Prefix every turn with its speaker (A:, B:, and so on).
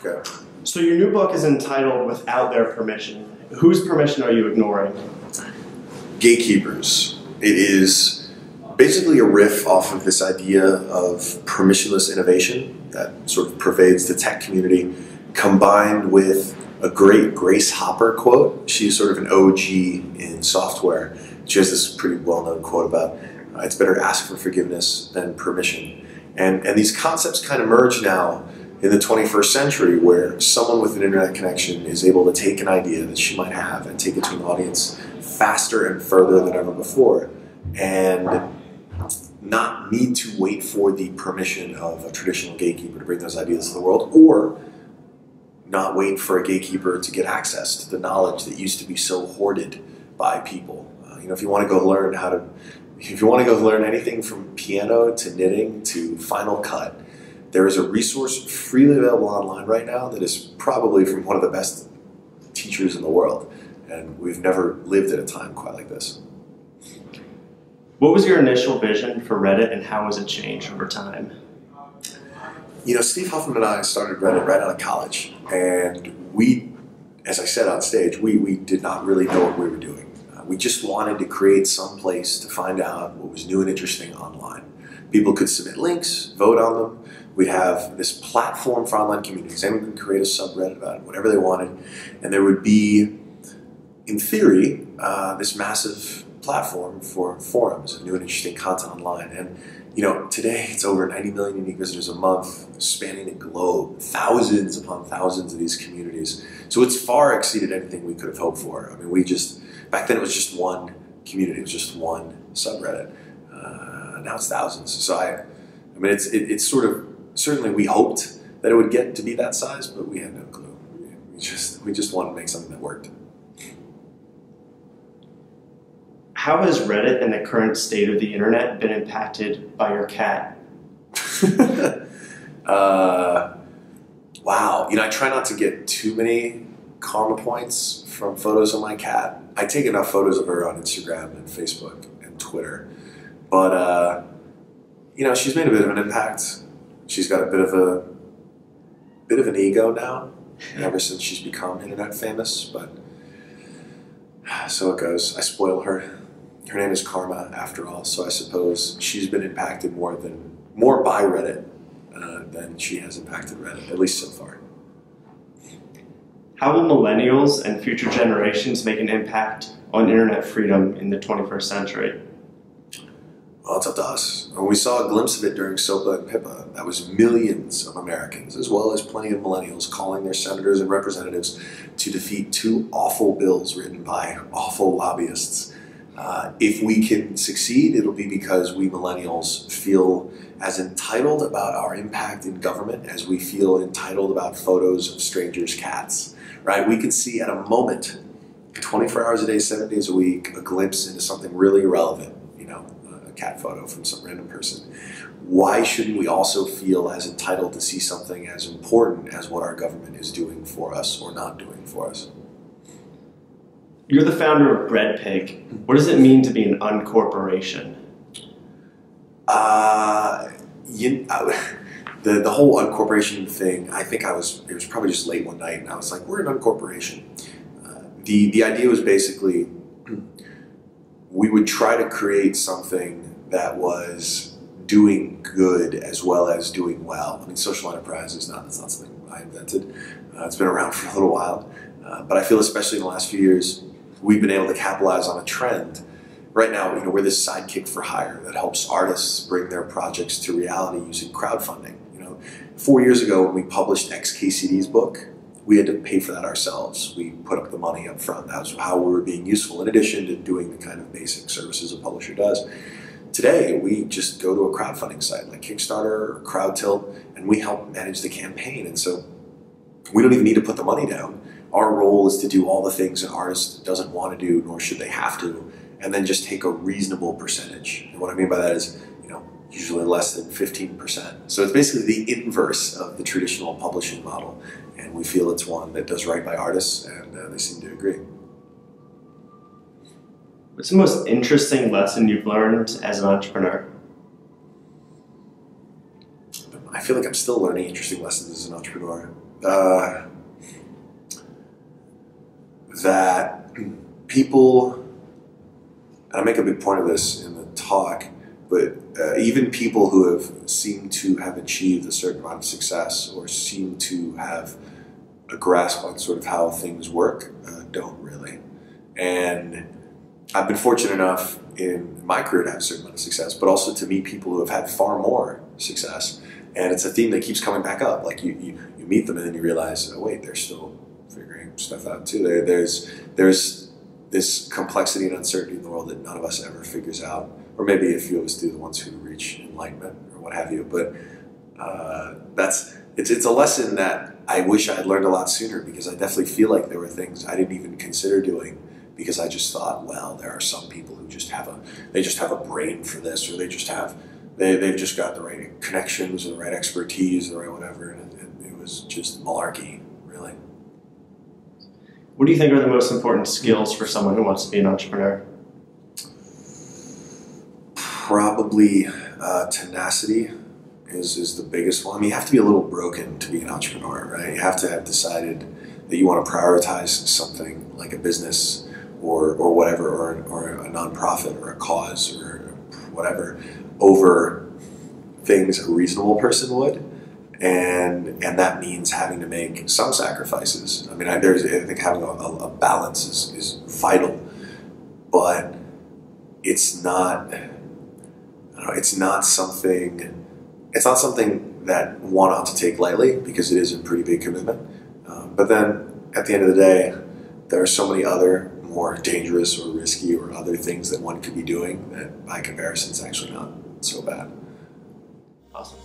A: Okay.
B: So your new book is entitled Without Their Permission. Whose permission are you ignoring?
A: Gatekeepers. It is basically a riff off of this idea of permissionless innovation that sort of pervades the tech community, combined with a great Grace Hopper quote. She's sort of an OG in software. She has this pretty well-known quote about it's better to ask for forgiveness than permission. And these concepts kind of merge now in the 21st century, where someone with an internet connection is able to take an idea that she might have and take it to an audience faster and further than ever before, and not need to wait for the permission of a traditional gatekeeper to bring those ideas to the world, or not wait for a gatekeeper to get access to the knowledge that used to be so hoarded by people. If you want to go learn anything from piano to knitting to Final Cut, there is a resource freely available online right now that is probably from one of the best teachers in the world. And we've never lived at a time quite like this.
B: What was your initial vision for Reddit, and how has it changed over time?
A: Steve Huffman and I started Reddit right out of college. And we, as I said on stage, we did not really know what we were doing. We just wanted to create some place to find out what was new and interesting online. People could submit links, vote on them. We'd have this platform for online communities. Anyone could create a subreddit about it, whatever they wanted. And there would be, in theory, this massive platform for forums of new and interesting content online. And today it's over 90 million unique visitors a month, spanning the globe, thousands upon thousands of these communities. So it's far exceeded anything we could have hoped for. I mean, back then it was just one community, it was just one subreddit. Now it's thousands. So it's sort of, certainly we hoped that it would get to be that size, but we had no clue. We just wanted to make something that worked.
B: How has Reddit and the current state of the internet been impacted by your cat?
A: Wow. I try not to get too many karma points from photos of my cat. I take enough photos of her on Instagram and Facebook and Twitter. But, she's made a bit of an impact. She's got a bit of an ego now, ever since she's become internet famous, but so it goes. I spoil her. Her name is Karma, after all, so I suppose she's been impacted more by Reddit than she has impacted Reddit, at least so far.
B: How will millennials and future generations make an impact on internet freedom in the 21st century?
A: Well, it's up to us. We saw a glimpse of it during SOPA and PIPA. That was millions of Americans, as well as plenty of millennials, calling their senators and representatives to defeat two awful bills written by awful lobbyists. If we can succeed, it'll be because we millennials feel as entitled about our impact in government as we feel entitled about photos of strangers' cats, right? We can see at a moment, 24 hours a day, 7 days a week, a glimpse into something really irrelevant, a cat photo from some random person. Why shouldn't we also feel as entitled to see something as important as what our government is doing for us or not doing for us?
B: You're the founder of Bread Pig. What does it mean to be an Uncorporation?
A: The whole Uncorporation thing, I think it was probably just late one night, and I was like, we're an Uncorporation. The idea was basically, we would try to create something that was doing good as well as doing well. I mean, social enterprise that's not something I invented. It's been around for a little while. But I feel especially in the last few years, we've been able to capitalize on a trend. Right now, we're this sidekick for hire that helps artists bring their projects to reality using crowdfunding. 4 years ago when we published XKCD's book, we had to pay for that ourselves. We put up the money up front. That was how we were being useful, in addition to doing the kind of basic services a publisher does. Today, we just go to a crowdfunding site like Kickstarter or CrowdTilt, and we help manage the campaign. And so we don't even need to put the money down. Our role is to do all the things an artist doesn't want to do, nor should they have to, and then just take a reasonable percentage. And what I mean by that is, usually less than 15%. So it's basically the inverse of the traditional publishing model, and we feel it's one that does right by artists, and they seem to agree.
B: What's the most interesting lesson you've learned as an entrepreneur?
A: I feel like I'm still learning interesting lessons as an entrepreneur. that people, and I make a big point of this in the talk, but even people who have seemed to have achieved a certain amount of success or seem to have a grasp on sort of how things work don't really. And I've been fortunate enough in my career to have a certain amount of success, but also to meet people who have had far more success. And it's a theme that keeps coming back up. Like you meet them and then you realize, oh wait, they're still figuring stuff out too. There's this complexity and uncertainty in the world that none of us ever figures out. Or maybe a few of us do, the ones who reach enlightenment or what have you. But it's a lesson that I wish I had learned a lot sooner, because I definitely feel like there were things I didn't even consider doing because I just thought, well, there are some people who just have a brain for this, or they've just got the right connections or the right expertise or the right whatever, and it was just malarkey, really.
B: What do you think are the most important skills for someone who wants to be an entrepreneur?
A: Probably tenacity is the biggest one. I mean, you have to be a little broken to be an entrepreneur, right? You have to have decided that you want to prioritize something like a business or whatever, or a nonprofit or a cause or whatever, over things a reasonable person would. And that means having to make some sacrifices. I mean, I think having a balance is vital, but it's not something that one ought to take lightly, because it is a pretty big commitment. But then at the end of the day, there are so many other more dangerous or risky or other things that one could be doing that by comparison is actually not so bad.
B: Awesome.